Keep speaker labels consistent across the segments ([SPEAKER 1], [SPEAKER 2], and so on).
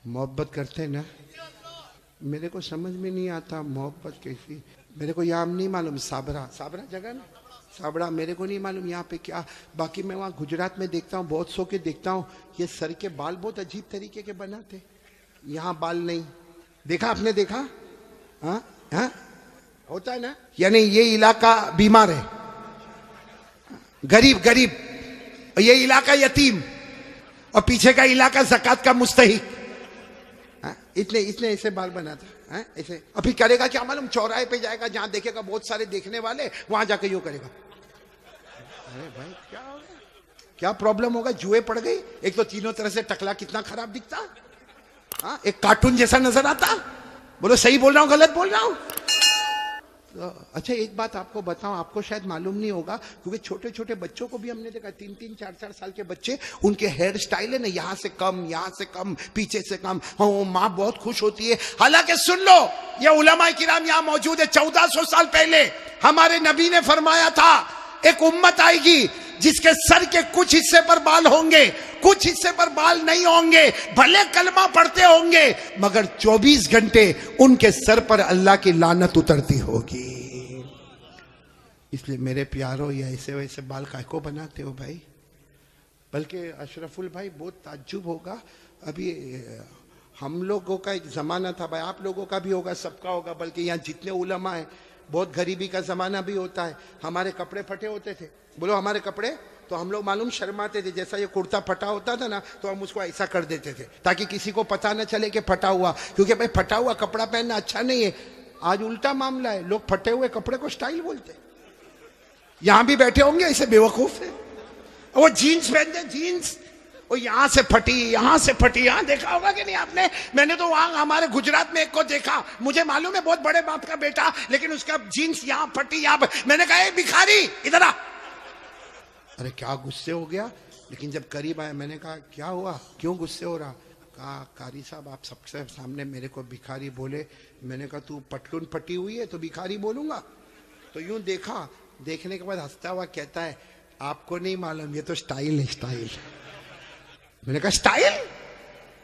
[SPEAKER 1] मोहब्बत करते हैं ना। मेरे को समझ में नहीं आता मोहब्बत कैसी। मेरे को यहाँ नहीं मालूम, साबरा साबरा जगह ना, साबरा मेरे को नहीं मालूम यहाँ पे क्या। बाकी मैं वहाँ गुजरात में देखता हूँ, बहुत सौ के देखता हूँ, ये सर के बाल बहुत अजीब तरीके के बनाते, यहाँ बाल नहीं। देखा आपने, देखा? हाँ हाँ, होता है ना। यानी ये इलाका बीमार है, गरीब गरीब, ये इलाका यतीम, और पीछे का इलाका ज़कात का मुस्तहिक। इतने इतने ऐसे बाल बनाता है ऐसे। अभी करेगा क्या मालूम, चौराहे पे जाएगा, जहां देखेगा बहुत सारे देखने वाले, वहां जाके यूं करेगा। अरे भाई क्या हो गया, क्या प्रॉब्लम होगा? जुए पड़ गई। एक तो तीनों तरह से टकला कितना खराब दिखता, हाँ, एक कार्टून जैसा नजर आता। बोलो सही बोल रहा हूं गलत बोल रहा हूं? तो अच्छा एक बात आपको बताऊं, आपको शायद मालूम नहीं होगा, क्योंकि छोटे छोटे बच्चों को भी हमने देखा, 3-3, 4-4 साल के बच्चे, उनके हेयर स्टाइल है ना, यहाँ से कम, यहाँ से कम, पीछे से कम। हाँ, माँ बहुत खुश होती है। हालांकि सुन लो, ये उलमा किराम यहाँ मौजूद है। 1400 साल पहले हमारे नबी ने फरमाया था, एक उम्मत आएगी जिसके सर के कुछ हिस्से पर बाल होंगे, कुछ हिस्से पर बाल नहीं होंगे, भले कलमा पढ़ते होंगे, मगर 24 घंटे उनके सर पर अल्लाह की लानत उतरती होगी। इसलिए मेरे प्यारो, ये ऐसे वैसे बाल काय को बनाते हो भाई? बल्कि अशरफुल भाई बहुत ताज्जुब होगा, अभी हम लोगों का एक जमाना था भाई, आप लोगों का भी होगा, सबका होगा, बल्कि यहाँ जितने उलमा है, बहुत गरीबी का जमाना भी होता है। हमारे कपड़े फटे होते थे, बोलो हमारे कपड़े, तो हम लोग मालूम शर्माते थे। जैसा ये कुर्ता फटा होता था ना, तो हम उसको ऐसा कर देते थे ताकि किसी को पता न चले कि फटा हुआ, क्योंकि भाई फटा हुआ कपड़ा पहनना अच्छा नहीं है। आज उल्टा मामला है, लोग फटे हुए कपड़े को स्टाइल बोलते। यहां भी बैठे होंगे ऐसे बेवकूफ है, वो जीन्स पहनते, जीन्स और यहां से फटी, यहां से फटी। यहां देखा होगा कि नहीं आपने? मैंने तो वहां हमारे गुजरात में एक को देखा, मुझे मालूम है बहुत बड़े बाप का बेटा, लेकिन उसका जीन्स यहां फटी, यहां। मैंने कहा ए भिखारी इधर आ। अरे क्या गुस्से हो गया, लेकिन जब करीब आया मैंने कहा क्या हुआ, क्यों गुस्से हो रहा? कहा कारी साहब आप सबसे सामने मेरे को भिखारी बोले। मैंने कहा तू पटलून फटी हुई है तो भिखारी बोलूंगा? तो यूं देखा, देखने के बाद हंसता हुआ कहता है आपको नहीं मालूम, ये तो स्टाइल है, स्टाइल। मैंने कहा स्टाइल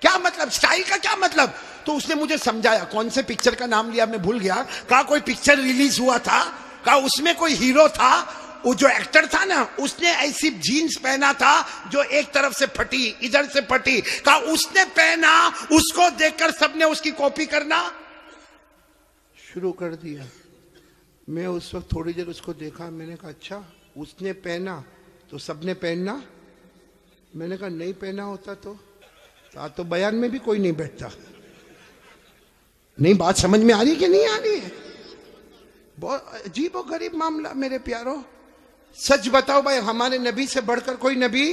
[SPEAKER 1] क्या मतलब, स्टाइल का क्या मतलब? तो उसने मुझे समझाया, कौन से पिक्चर का नाम लिया मैं भूल गया। कहा कोई पिक्चर रिलीज हुआ था, कहा उसमें कोई हीरो था, वो जो एक्टर था ना, उसने ऐसी जीन्स पहना था जो एक तरफ से फटी, इधर से फटी। कहा उसने पहना, उसको देखकर सबने उसकी कॉपी करना शुरू कर दिया। मैं उस वक्त थोड़ी देर उसको देखा, मैंने कहा अच्छा उसने पहना तो सबने पहनना? मैंने कहा नहीं पहना होता तो बयान में भी कोई नहीं बैठता। नहीं, बात समझ में आ रही कि नहीं आ रही है? बहुत अजीब और गरीब मामला मेरे प्यारो। सच बताओ भाई, हमारे नबी से बढ़कर कोई नबी?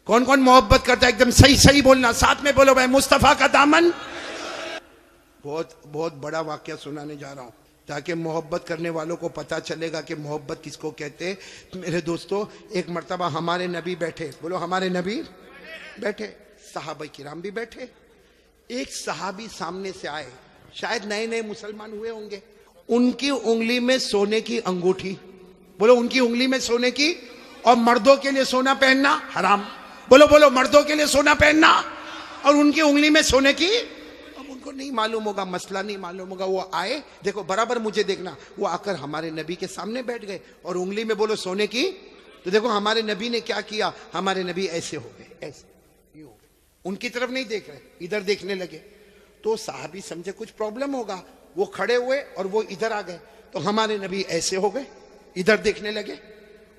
[SPEAKER 1] कौन कौन मोहब्बत करता है? एकदम सही सही बोलना, साथ में बोलो भाई, मुस्तफा का दामन। बहुत बहुत बड़ा वाकया सुनाने जा रहा हूं, ताकि मोहब्बत करने वालों को पता चलेगा कि मोहब्बत किसको कहते हैं। मेरे दोस्तों, एक मर्तबा हमारे नबी बैठे, बोलो हमारे नबी बैठे, सहाबा किराम भी बैठे। एक सहाबी सामने से आए, शायद नए नए मुसलमान हुए होंगे। उनकी उंगली में सोने की अंगूठी, बोलो उनकी उंगली में सोने की, और मर्दों के लिए सोना पहनना हराम। बोलो बोलो, मर्दों के लिए सोना पहनना और उनकी उंगली में सोने की। उनको नहीं मालूम होगा, मसला नहीं मालूम होगा। वो आए, देखो बराबर मुझे देखना, वो आकर हमारे नबी के सामने बैठ गए और उंगली में बोलो सोने की। तो देखो हमारे नबी ने क्या किया, हमारे नबी ऐसे हो गए, ऐसे ये हो गए, उनकी तरफ नहीं देख रहे, इधर देखने लगे। तो साहबी समझे कुछ प्रॉब्लम होगा, वो खड़े हुए और वो इधर आ गए। तो हमारे नबी ऐसे हो गए, इधर देखने लगे।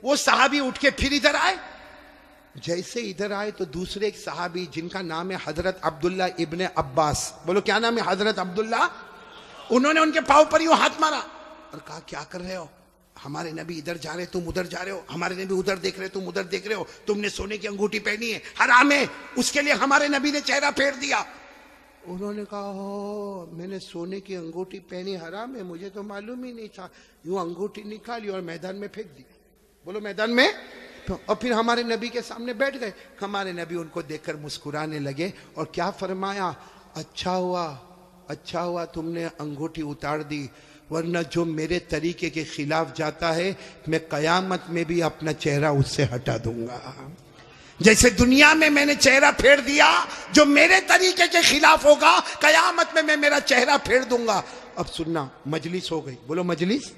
[SPEAKER 1] वो साहबी उठ के फिर इधर आए। जैसे इधर आए तो दूसरे एक सहाबी, जिनका नाम है हजरत अब्दुल्ला इब्ने अब्बास, बोलो क्या नाम है? हजरत अब्दुल्ला। उन्होंने उनके पांव पर यूं हाथ मारा और कहा क्या कर रहे हो? हमारे नबी इधर जा रहे, तुम उधर जा रहे हो। हमारे नबी उधर देख रहे, तुम उधर देख रहे हो। तुमने सोने की अंगूठी पहनी है, हराम है। उसके लिए हमारे नबी ने चेहरा फेर दिया। उन्होंने कहा हो, मैंने सोने की अंगूठी पहनी, हराम है, मुझे तो मालूम ही नहीं था। यूं अंगूठी निकाली और मैदान में फेंक दी। बोलो मैदान में। और फिर हमारे नबी के सामने बैठ गए। हमारे नबी उनको देखकर मुस्कुराने लगे और क्या फरमाया, अच्छा हुआ तुमने अंगूठी उतार दी, वरना जो मेरे तरीके के खिलाफ जाता है, मैं कयामत में भी अपना चेहरा उससे हटा दूंगा। जैसे दुनिया में मैंने चेहरा फेर दिया, जो मेरे तरीके के खिलाफ होगा कयामत में मैं मेरा चेहरा फेर दूंगा। अब सुनना, मजलिस हो गई, बोलो मजलिस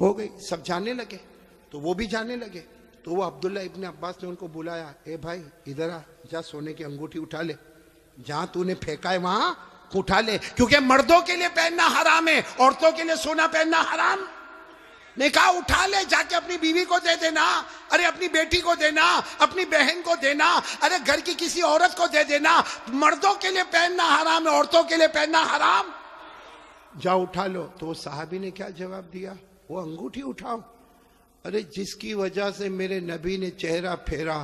[SPEAKER 1] हो गई, सब जाने लगे, तो वो भी जाने लगे। तो वो अब्दुल्ला इब्ने अब्बास ने उनको बुलाया, ए भाई इधर आ, जा सोने की अंगूठी उठा ले, जहां तूने फेंका है वहां उठा ले, क्योंकि मर्दों के लिए पहनना हराम है, औरतों के लिए सोना पहनना हराम। ने कहा उठा ले, जाके अपनी बीवी को दे देना, अरे अपनी बेटी को देना, अपनी बहन को देना, अरे घर की किसी औरत को दे देना। मर्दों के लिए पहनना हराम है, औरतों के लिए पहनना हराम। जा उठा लो। तो वो साहबी ने क्या जवाब दिया, वो अंगूठी उठाओ, अरे जिसकी वजह से मेरे नबी ने चेहरा फेरा,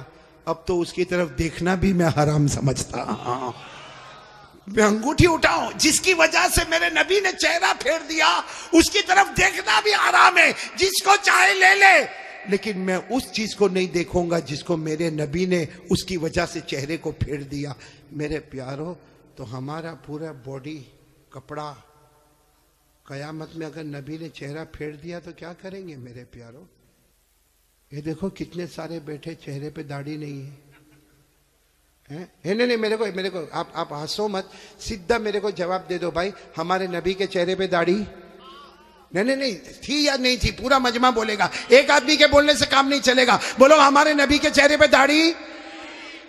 [SPEAKER 1] अब तो उसकी तरफ देखना भी मैं हराम समझता। मैं अंगूठी उठाऊं, जिसकी वजह से मेरे नबी ने चेहरा फेर दिया, उसकी तरफ देखना भी हराम है, जिसको चाहे ले ले, लेकिन मैं उस चीज को नहीं देखूंगा जिसको मेरे नबी ने उसकी वजह से चेहरे को फेर दिया। मेरे प्यारो, तो हमारा पूरा बॉडी कपड़ा कयामत में अगर नबी ने चेहरा फेर दिया तो क्या करेंगे मेरे प्यारो? ये देखो कितने सारे बैठे, चेहरे पे दाढ़ी नहीं है, है? नहीं, मेरे को आप हंसो मत, सीधा मेरे को जवाब दे दो भाई, हमारे नबी के चेहरे पे दाढ़ी नहीं थी या नहीं थी? पूरा मजमा बोलेगा, एक आदमी के बोलने से काम नहीं चलेगा। बोलो हमारे नबी के चेहरे पे दाढ़ी,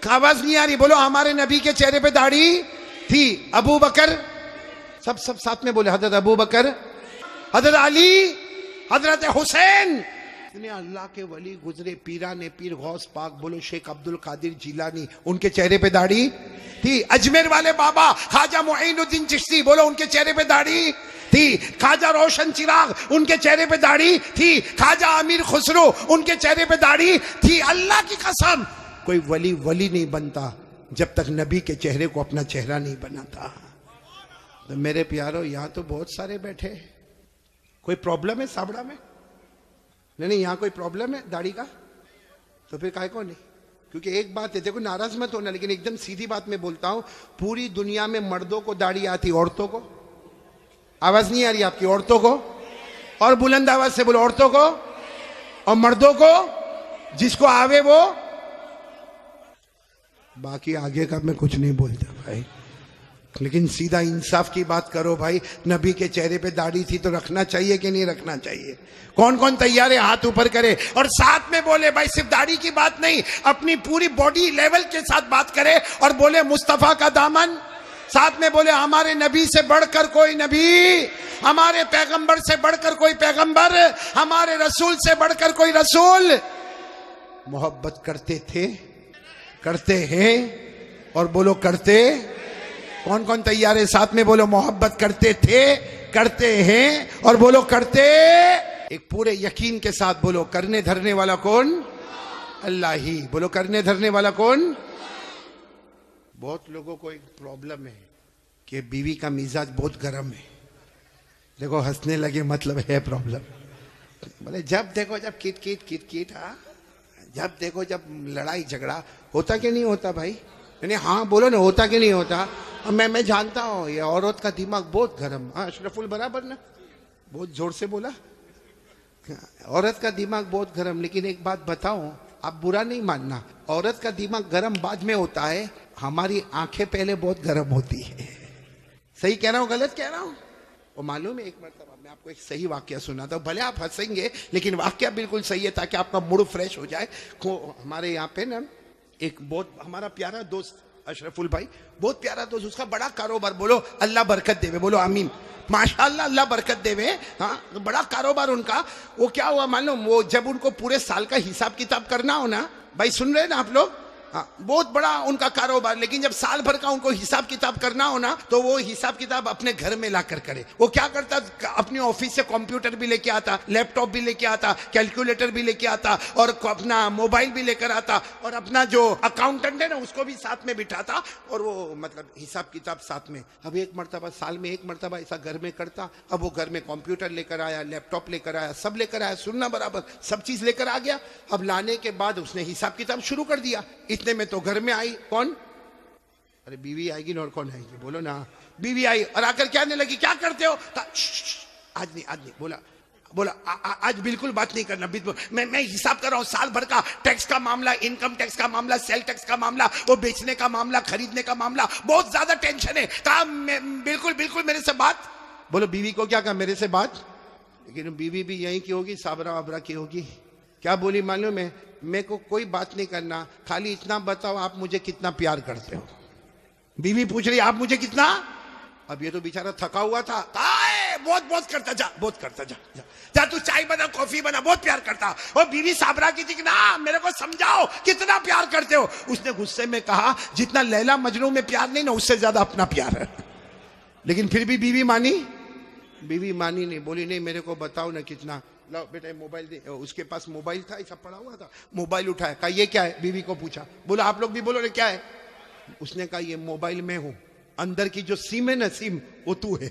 [SPEAKER 1] आवाज नहीं आ रही, बोलो हमारे नबी के चेहरे पे दाढ़ी थी। अबू बकर, सब साथ में बोले, हजरत अबू बकर, हजरत अली, हजरत हुसैन, अल्लाह के वली गुजरे, पीराने पीर गौस पाक, बोलो शेख अब्दुल कादिर जिलानी, उनके चेहरे पे दाढ़ी थी। अजमेर वाले बाबा ख्वाजा मुईनुद्दीन चिश्ती, बोलो उनके चेहरे पे दाढ़ी थी। ख्वाजा रोशन चिराग, उनके चेहरे पे दाढ़ी थी। ख्वाजा अमीर खुसरो, उनके चेहरे पे दाढ़ी थी। अल्लाह की कसम, कोई वली नहीं बनता जब तक नबी के चेहरे को अपना चेहरा नहीं बनाता। तो मेरे प्यारो, यहां तो बहुत सारे बैठे, कोई प्रॉब्लम है साबड़ा में? नहीं, यहाँ कोई प्रॉब्लम है दाढ़ी का? तो फिर काहे को नहीं? क्योंकि एक बात है, देखो नाराज मत होना, लेकिन एकदम सीधी बात मैं बोलता हूं, पूरी दुनिया में मर्दों को दाढ़ी आती, औरतों को? आवाज नहीं आ रही आपकी? औरतों को? और बुलंद आवाज से बोलो, औरतों को और मर्दों को, जिसको आवे वो। बाकी आगे का मैं कुछ नहीं बोलता भाई, लेकिन सीधा इंसाफ की बात करो भाई। नबी के चेहरे पे दाढ़ी थी तो रखना चाहिए कि नहीं रखना चाहिए? कौन कौन तैयार है हाथ ऊपर करे और साथ में बोले भाई, सिर्फ दाढ़ी की बात नहीं, अपनी पूरी बॉडी लेवल के साथ बात करे और बोले मुस्तफा का दामन, साथ में बोले हमारे नबी से बढ़कर कोई नबी, हमारे पैगंबर से बढ़कर कोई पैगंबर, हमारे रसूल से बढ़कर कोई रसूल। मोहब्बत करते थे, करते हैं, और बोलो करते। कौन कौन तैयार है? साथ में बोलो मोहब्बत करते थे, करते हैं, और बोलो करते। एक पूरे यकीन के साथ बोलो, करने धरने वाला कौन? अल्लाह ही। बोलो करने धरने वाला कौन? बहुत लोगों को एक प्रॉब्लम है कि बीवी का मिजाज बहुत गर्म है। देखो हंसने लगे, मतलब है प्रॉब्लम। बोले जब देखो जब किट किट किट किट, जब देखो जब लड़ाई झगड़ा, होता कि नहीं होता भाई? नहीं, हाँ बोलो ना, होता कि नहीं होता? मैं जानता हूँ ये औरत का दिमाग बहुत गर्म। हाँ अशरफुल बराबर ना, बहुत जोर से बोला, औरत का दिमाग बहुत गर्म। लेकिन एक बात बताऊं, आप बुरा नहीं मानना, औरत का दिमाग गर्म बाद में होता है, हमारी आंखें पहले बहुत गर्म होती है। सही कह रहा हूँ गलत कह रहा हूँ? वो मालूम है, एक मरतबा मैं आपको एक सही वाकया सुनाता हूँ, भले आप हंसेंगे लेकिन वाकया बिल्कुल सही है, ताकि आपका मूड फ्रेश हो जाए। हमारे यहाँ पे ना एक बहुत हमारा प्यारा दोस्त अशरफुल भाई, बहुत प्यारा दोस्त, उसका बड़ा कारोबार, बोलो अल्लाह बरकत देवे, बोलो आमीन, माशाअल्लाह अल्लाह बरकत देवे। हाँ बड़ा कारोबार उनका। वो क्या हुआ मालूम, वो जब उनको पूरे साल का हिसाब किताब करना हो ना, भाई सुन रहे हैं ना आप लोग? हाँ बहुत बड़ा उनका कारोबार, लेकिन जब साल भर का उनको हिसाब किताब करना हो ना, तो वो हिसाब किताब अपने घर में लाकर करे। वो क्या करता, अपने ऑफिस से कंप्यूटर भी लेके आता, लैपटॉप भी लेके आता, कैलकुलेटर भी लेके आता, और अपना मोबाइल भी लेकर आता, और अपना जो अकाउंटेंट है ना उसको भी साथ में बिठाता, और वो मतलब हिसाब किताब साथ में। अब एक मरतबा साल में एक मरतबा ऐसा घर में करता। अब वो घर में कंप्यूटर लेकर आया, लैपटॉप लेकर आया, सब लेकर आया, सुनना बराबर, सब चीज लेकर आ गया। अब लाने के बाद उसने हिसाब किताब शुरू कर दिया। इतने में तो घर में आई कौन? अरे बीवी आएगी ना, और कौन आएगी? बोलो ना। बीवी आई और आकर कहने लगी क्या करते हो? आज नहीं बोला, बोला आज बिल्कुल बात नहीं करना, मैं हिसाब कर रहा हूं साल भर का टैक्स का मामला, इनकम टैक्स का मामला, सेल टैक्स का मामला, वो बेचने का मामला, खरीदने का मामला, बहुत ज्यादा टेंशन है। कहा बिल्कुल बिल्कुल मेरे से बात। बोलो बीवी को क्या कहा, मेरे से बात। लेकिन बीवी भी यही की होगी, साबरा वाबरा की होगी। क्या बोली मालूम है, मेरे को कोई बात नहीं करना, खाली इतना बताओ आप मुझे कितना प्यार करते हो। बीवी पूछ रही आप मुझे कितना। अब ये तो बेचारा थका हुआ था, बहुत बहुत करता जा, बहुत करता जा, जा तू चाय बना, कॉफी बना, बहुत प्यार करता। और बीवी साबरा की थी कि ना मेरे को समझाओ कितना प्यार करते हो। उसने गुस्से में कहा जितना लैला मजनू में प्यार नहीं ना, उससे ज्यादा अपना प्यार है। लेकिन फिर भी बीवी मानी, बीवी मानी नहीं, बोली नहीं मेरे को बताओ ना कितना। लो बेटा मोबाइल दे। उसके पास मोबाइल था, ऐसा पड़ा हुआ था, मोबाइल उठाया, कहा ये क्या है। बीवी को पूछा, बोला आप लोग भी बोलो ना क्या है। उसने कहा ये मोबाइल में हूं, अंदर की जो सिम है ना, सिम वो तू है,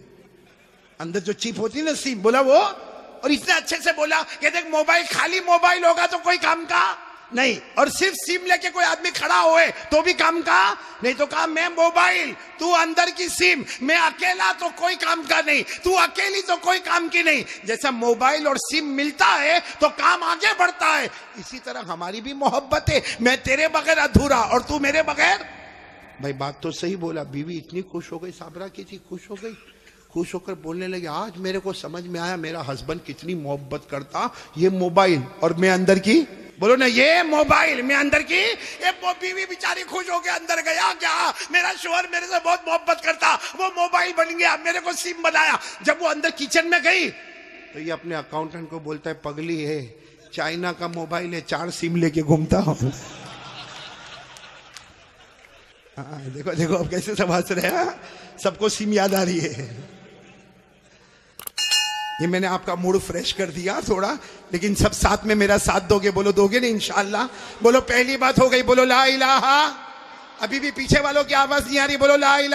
[SPEAKER 1] अंदर जो चिप होती है ना सिम, बोला वो। और इतने अच्छे से बोला कि देख मोबाइल खाली मोबाइल होगा तो कोई काम का नहीं, और सिर्फ सिम लेके कोई आदमी खड़ा होए तो भी काम का नहीं। तो कहा मैं मोबाइल, तू अंदर की सिम, मैं अकेला तो कोई काम का नहीं, तू अकेली तो कोई काम की नहीं। जैसा मोबाइल और सिम मिलता है तो काम आगे बढ़ता है, इसी तरह हमारी भी मोहब्बत है। मैं तेरे बगैर अधूरा और तू मेरे बगैर। भाई बात तो सही बोला। बीवी इतनी खुश हो गई, साबरा की थी, खुश हो गई, खुश होकर बोलने लगी आज मेरे को समझ में आया मेरा हस्बैंड कितनी मोहब्बत करता, ये मोबाइल और मैं अंदर की। बोलो ना ये मोबाइल में अंदर की। ये बीवी बेचारी खुश होकर अंदर गया, क्या मेरा शोहर मेरे से बहुत मोहब्बत करता, वो मोबाइल बन गया, मेरे को सिम बनाया। जब वो अंदर किचन में गई तो ये अपने अकाउंटेंट को बोलता है पगली है, चाइना का मोबाइल है, 4 सिम लेके घूमता हूं। देखो देखो अब कैसे सब हंस रहे हैं, सबको सिम याद आ रही है। ये मैंने आपका मूड फ्रेश कर दिया थोड़ा, लेकिन सब साथ में मेरा साथ दोगे। बोलो दोगे ना इंशाअल्लाह। बोलो पहली बात हो गई, बोलो ला इलाहा। अभी भी पीछे वालों की आवाज नहीं आ रही, बोलो ला इलाहा।